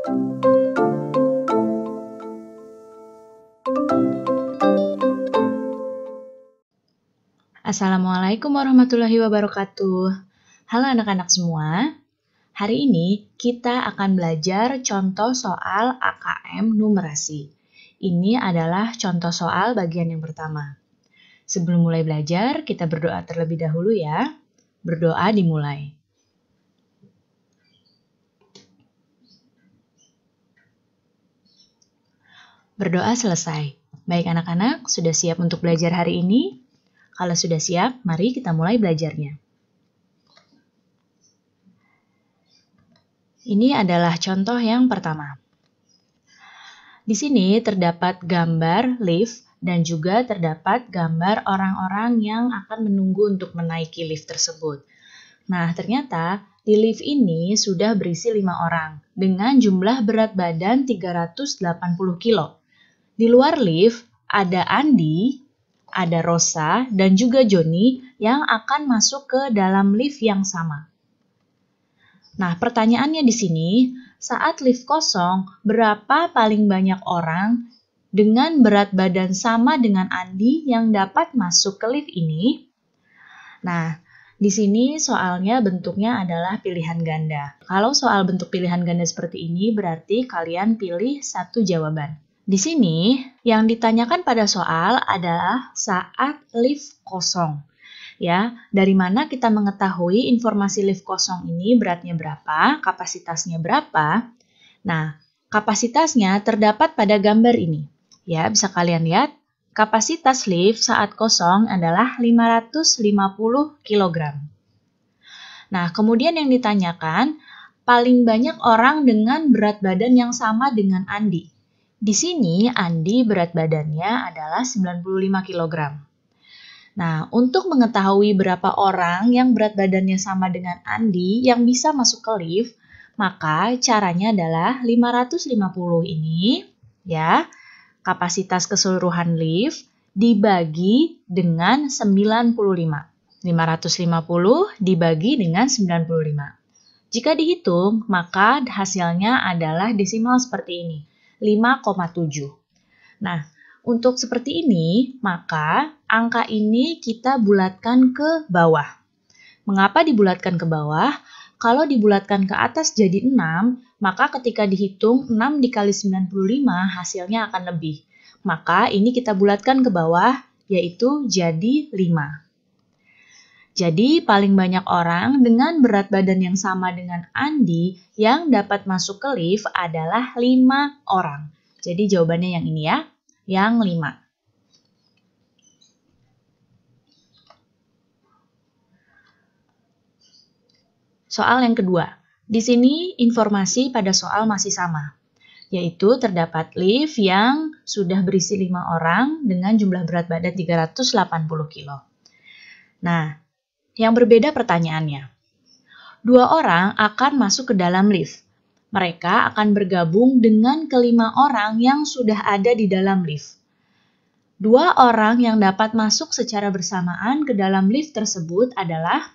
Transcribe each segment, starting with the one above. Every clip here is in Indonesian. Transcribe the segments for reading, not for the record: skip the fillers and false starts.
Assalamualaikum warahmatullahi wabarakatuh. Halo anak-anak semua. Hari ini kita akan belajar contoh soal AKM numerasi. Ini adalah contoh soal bagian yang pertama. Sebelum mulai belajar, kita berdoa terlebih dahulu ya. Berdoa dimulai. Berdoa selesai. Baik anak-anak, sudah siap untuk belajar hari ini? Kalau sudah siap, mari kita mulai belajarnya. Ini adalah contoh yang pertama. Di sini terdapat gambar lift dan juga terdapat gambar orang-orang yang akan menunggu untuk menaiki lift tersebut. Nah, ternyata di lift ini sudah berisi 5 orang dengan jumlah berat badan 380 kilo. Di luar lift ada Andi, ada Rosa, dan juga Joni yang akan masuk ke dalam lift yang sama. Nah, pertanyaannya di sini, saat lift kosong, berapa paling banyak orang dengan berat badan sama dengan Andi yang dapat masuk ke lift ini? Nah, di sini soalnya bentuknya adalah pilihan ganda. Kalau soal bentuk pilihan ganda seperti ini, berarti kalian pilih satu jawaban. Di sini, yang ditanyakan pada soal adalah saat lift kosong. Ya, dari mana kita mengetahui informasi lift kosong ini beratnya berapa, kapasitasnya berapa? Nah, kapasitasnya terdapat pada gambar ini. Ya, bisa kalian lihat, kapasitas lift saat kosong adalah 550 kg. Nah, kemudian yang ditanyakan, paling banyak orang dengan berat badan yang sama dengan Andi. Di sini, Andi berat badannya adalah 95 kg. Nah, untuk mengetahui berapa orang yang berat badannya sama dengan Andi yang bisa masuk ke lift, maka caranya adalah 550 ini, ya, kapasitas keseluruhan lift dibagi dengan 95. 550 dibagi dengan 95. Jika dihitung, maka hasilnya adalah desimal seperti ini. 5,7. Nah, untuk seperti ini, maka angka ini kita bulatkan ke bawah. Mengapa dibulatkan ke bawah? Kalau dibulatkan ke atas jadi 6, maka ketika dihitung 6 dikali 95 hasilnya akan lebih. Maka ini kita bulatkan ke bawah, yaitu jadi 5. Jadi paling banyak orang dengan berat badan yang sama dengan Andi yang dapat masuk ke lift adalah 5 orang. Jadi jawabannya yang ini ya, yang 5. Soal yang kedua. Di sini informasi pada soal masih sama, yaitu terdapat lift yang sudah berisi 5 orang dengan jumlah berat badan 380 kilo. Nah, yang berbeda pertanyaannya. 2 orang akan masuk ke dalam lift. Mereka akan bergabung dengan kelima orang yang sudah ada di dalam lift. 2 orang yang dapat masuk secara bersamaan ke dalam lift tersebut adalah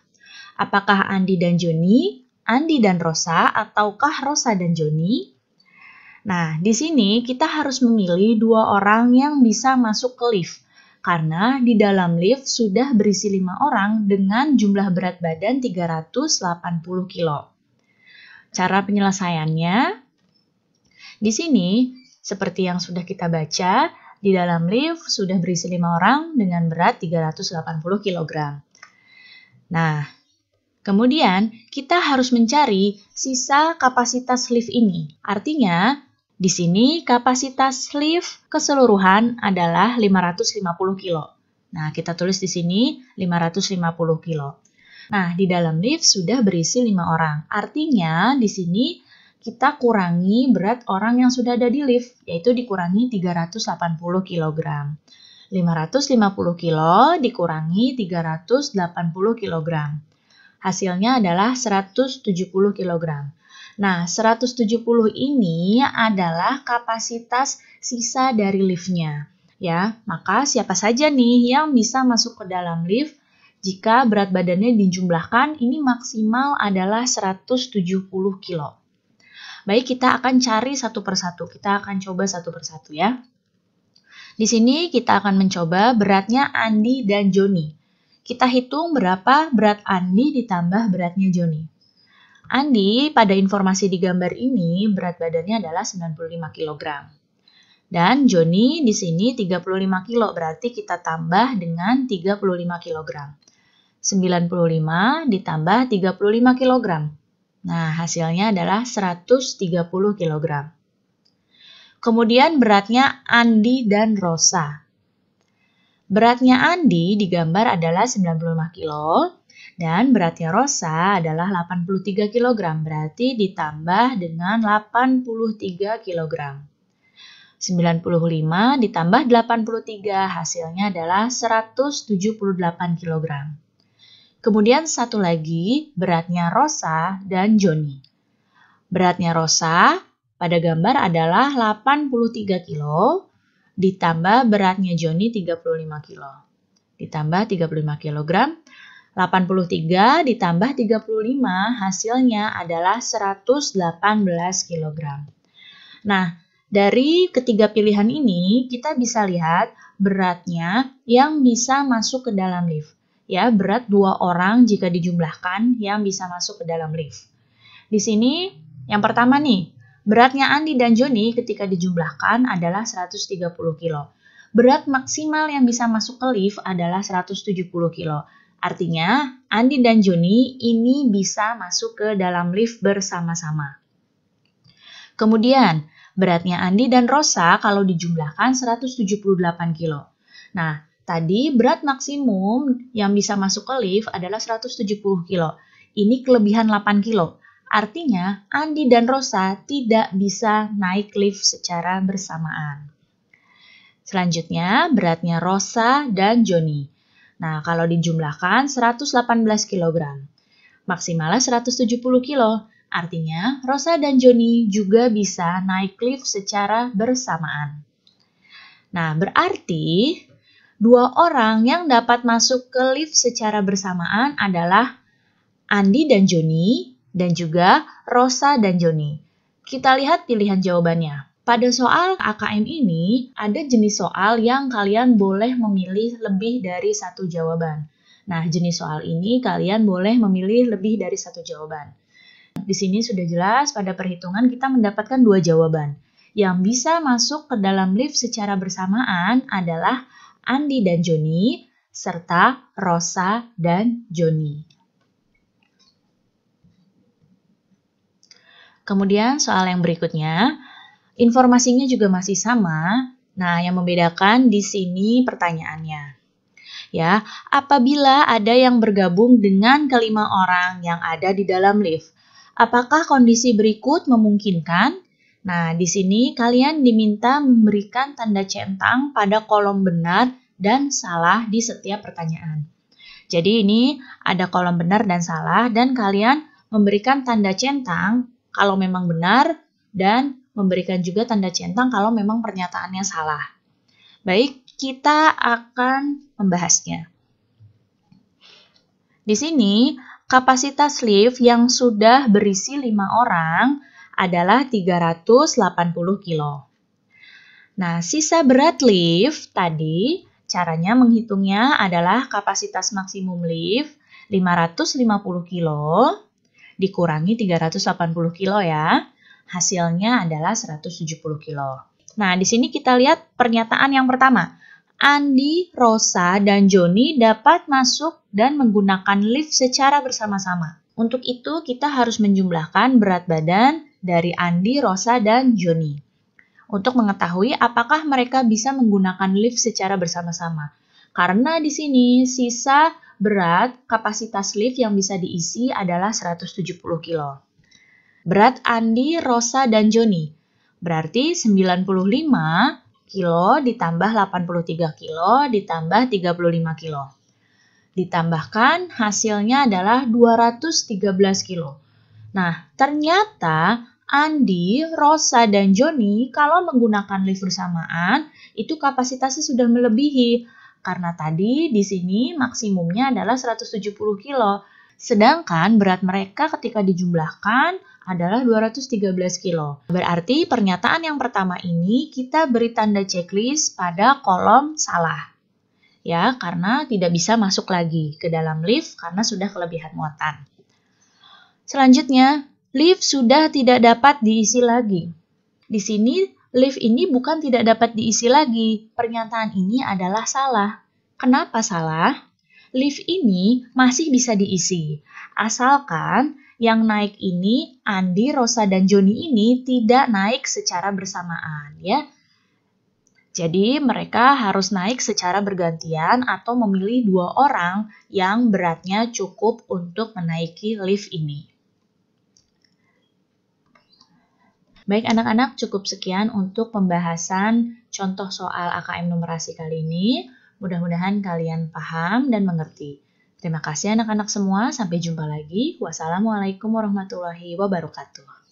apakah Andi dan Joni, Andi dan Rosa, ataukah Rosa dan Joni? Nah, di sini kita harus memilih 2 orang yang bisa masuk ke lift. Karena di dalam lift sudah berisi 5 orang dengan jumlah berat badan 380 kilo. Cara penyelesaiannya, di sini seperti yang sudah kita baca, di dalam lift sudah berisi 5 orang dengan berat 380 kg. Nah, kemudian kita harus mencari sisa kapasitas lift ini. Artinya, di sini kapasitas lift keseluruhan adalah 550 kilo. Nah, kita tulis di sini 550 kilo. Nah, di dalam lift sudah berisi 5 orang. Artinya, di sini kita kurangi berat orang yang sudah ada di lift, yaitu dikurangi 380 kg. 550 kilo dikurangi 380 kg. Hasilnya adalah 170 kg. Nah, 170 ini adalah kapasitas sisa dari liftnya. Ya, maka siapa saja nih yang bisa masuk ke dalam lift? Jika berat badannya dijumlahkan, ini maksimal adalah 170 kilo. Baik, kita akan cari satu persatu. Kita akan coba satu persatu ya. Di sini kita akan mencoba beratnya Andi dan Joni. Kita hitung berapa berat Andi ditambah beratnya Joni. Andi pada informasi di gambar ini berat badannya adalah 95 kg. Dan Joni di sini 35 kg, berarti kita tambah dengan 35 kg. 95 ditambah 35 kg. Nah, hasilnya adalah 130 kg. Kemudian beratnya Andi dan Rosa. Beratnya Andi digambar adalah 95 kg dan beratnya Rosa adalah 83 kg, berarti ditambah dengan 83 kg. 95 ditambah 83 hasilnya adalah 178 kg. Kemudian satu lagi beratnya Rosa dan Joni. Beratnya Rosa pada gambar adalah 83 kg ditambah beratnya Joni 35 kg. Ditambah 35 kg, 83 ditambah 35 hasilnya adalah 118 kg. Nah, dari ketiga pilihan ini kita bisa lihat beratnya yang bisa masuk ke dalam lift. Ya, berat 2 orang jika dijumlahkan yang bisa masuk ke dalam lift. Di sini yang pertama nih, beratnya Andi dan Joni ketika dijumlahkan adalah 130 kg. Berat maksimal yang bisa masuk ke lift adalah 170 kg. Artinya, Andi dan Joni ini bisa masuk ke dalam lift bersama-sama. Kemudian, beratnya Andi dan Rosa kalau dijumlahkan 178 kg. Nah, tadi berat maksimum yang bisa masuk ke lift adalah 170 kg. Ini kelebihan 8 kg. Artinya, Andi dan Rosa tidak bisa naik lift secara bersamaan. Selanjutnya, beratnya Rosa dan Joni. Nah, kalau dijumlahkan 118 kg. Maksimalnya 170 kg. Artinya, Rosa dan Joni juga bisa naik lift secara bersamaan. Nah, berarti 2 orang yang dapat masuk ke lift secara bersamaan adalah Andi dan Joni, dan juga Rosa dan Joni. Kita lihat pilihan jawabannya. Pada soal AKM ini, ada jenis soal yang kalian boleh memilih lebih dari satu jawaban. Nah, jenis soal ini kalian boleh memilih lebih dari satu jawaban. Di sini sudah jelas pada perhitungan kita mendapatkan 2 jawaban. Yang bisa masuk ke dalam lift secara bersamaan adalah Andi dan Joni, serta Rosa dan Joni. Kemudian soal yang berikutnya, informasinya juga masih sama. Nah, yang membedakan di sini pertanyaannya. Ya, apabila ada yang bergabung dengan kelima orang yang ada di dalam lift, apakah kondisi berikut memungkinkan? Nah, di sini kalian diminta memberikan tanda centang pada kolom benar dan salah di setiap pertanyaan. Jadi ini ada kolom benar dan salah dan kalian memberikan tanda centang kalau memang benar, dan memberikan juga tanda centang kalau memang pernyataannya salah. Baik, kita akan membahasnya. Di sini, kapasitas lift yang sudah berisi 5 orang adalah 380 kg. Nah, sisa berat lift tadi, caranya menghitungnya adalah kapasitas maksimum lift 550 kg, dikurangi 380 kg ya. Hasilnya adalah 170 kg. Nah, di sini kita lihat pernyataan yang pertama. Andi, Rosa, dan Joni dapat masuk dan menggunakan lift secara bersama-sama. Untuk itu, kita harus menjumlahkan berat badan dari Andi, Rosa, dan Joni. Untuk mengetahui apakah mereka bisa menggunakan lift secara bersama-sama. Karena di sini sisa berat kapasitas lift yang bisa diisi adalah 170 kg. Berat Andi, Rosa, dan Joni. Berarti 95 kg ditambah 83 kg ditambah 35 kg. Ditambahkan hasilnya adalah 213 kg. Nah, ternyata Andi, Rosa, dan Joni kalau menggunakan lift bersamaan itu kapasitasnya sudah melebihi. Karena tadi di sini maksimumnya adalah 170 kg. Sedangkan berat mereka ketika dijumlahkan adalah 213 kilo. Berarti pernyataan yang pertama ini kita beri tanda checklist pada kolom salah. Ya, karena tidak bisa masuk lagi ke dalam lift karena sudah kelebihan muatan. Selanjutnya, lift sudah tidak dapat diisi lagi. Di sini, lift ini bukan tidak dapat diisi lagi. Pernyataan ini adalah salah. Kenapa salah? Lift ini masih bisa diisi, asalkan yang naik ini, Andi, Rosa, dan Joni ini tidak naik secara bersamaan, ya. Jadi mereka harus naik secara bergantian atau memilih 2 orang yang beratnya cukup untuk menaiki lift ini. Baik anak-anak, cukup sekian untuk pembahasan contoh soal AKM numerasi kali ini. Mudah-mudahan kalian paham dan mengerti. Terima kasih anak-anak semua, sampai jumpa lagi. Wassalamualaikum warahmatullahi wabarakatuh.